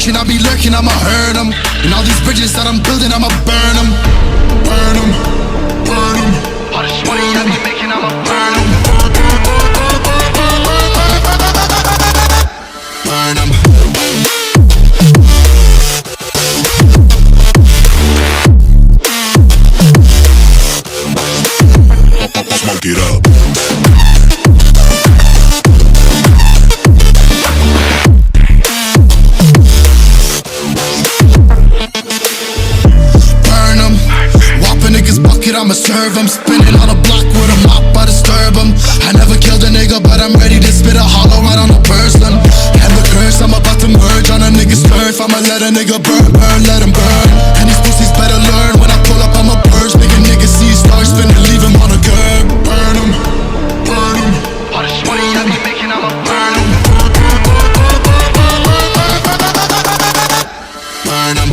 searching, I'll be lurking, I'ma hurt them. And all these bridges that I'm building, I'ma burn them. Burn them, burn them. All this money I be making, I'ma burn them. Burn them. Smoke it up. I'ma serve them, spinning on a block with a mop, I disturb them. I never killed a nigga, but I'm ready to spit a hollow right on a person. And the curse, I'm about to merge on a nigga's turf. I'ma let a nigga burn, burn, let him burn. And these pussies better learn, when I pull up, I'ma purge. Make a nigga see stars spinning, leave him on a curb. Burn him, burn him. All this money I be making, I'ma burn him. Burn him.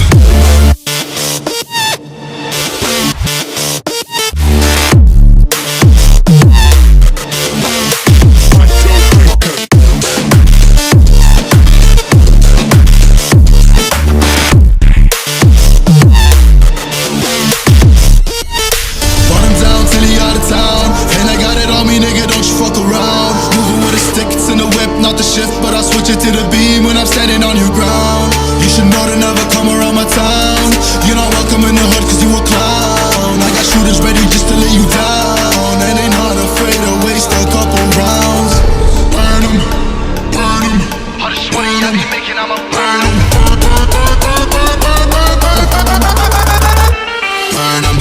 But I'll switch it to the beam when I'm standing on your ground. You should know to never come around my town. You're not welcome in the hood cause you a clown. I got shooters ready just to lay you down. And they not afraid to waste a couple rounds. Burn them, burn them. All this money I be making, I'ma burn them. Burn them.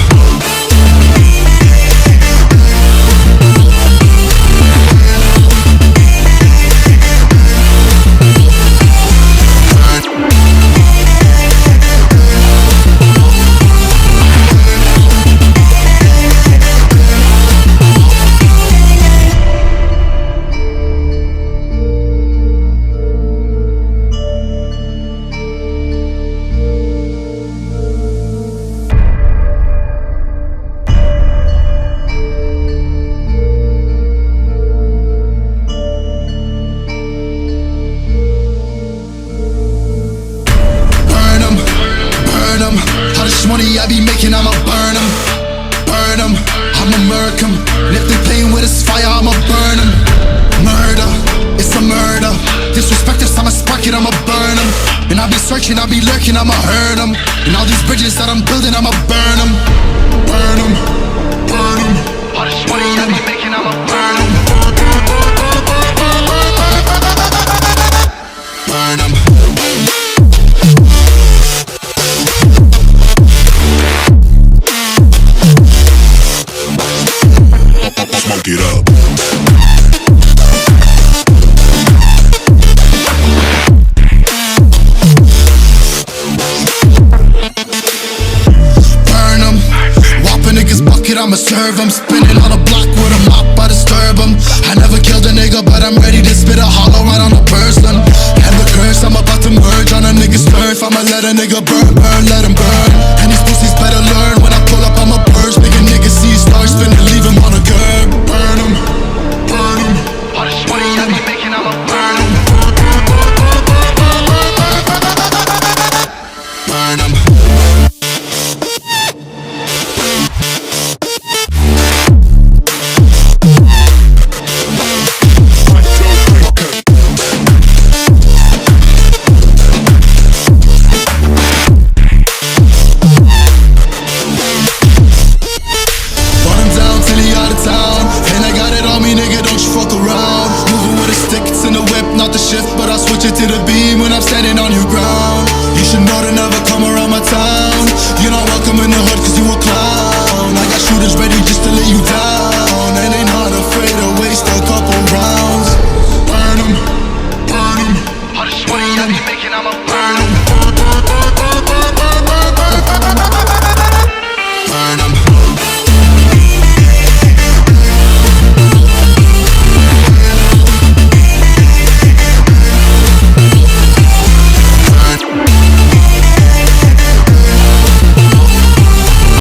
All this money I be making, I'ma burn them. Burn them, I'ma murk them. And if they playing with this fire, I'ma burn them. Murder, it's a murder. Disrespect us, I'ma spark it, I'ma burn them. And I'll be searching, I'll be lurking, I'ma hurt them. And all these bridges that I'm building, I'ma burn them. Burn them, burn them. All this money I be making, I'ma burn them. Burn them. Smoke it up. Burn them. Whop a nigga's bucket, I'ma serve them. Spinning on a block with a mop, I disturb them. I never killed a nigga, but I'm ready to spit a hollow right on a person. And the curse, I'm about to merge on a nigga's turf. I'ma let a nigga burn, burn, let him burn. And these pussies better learn,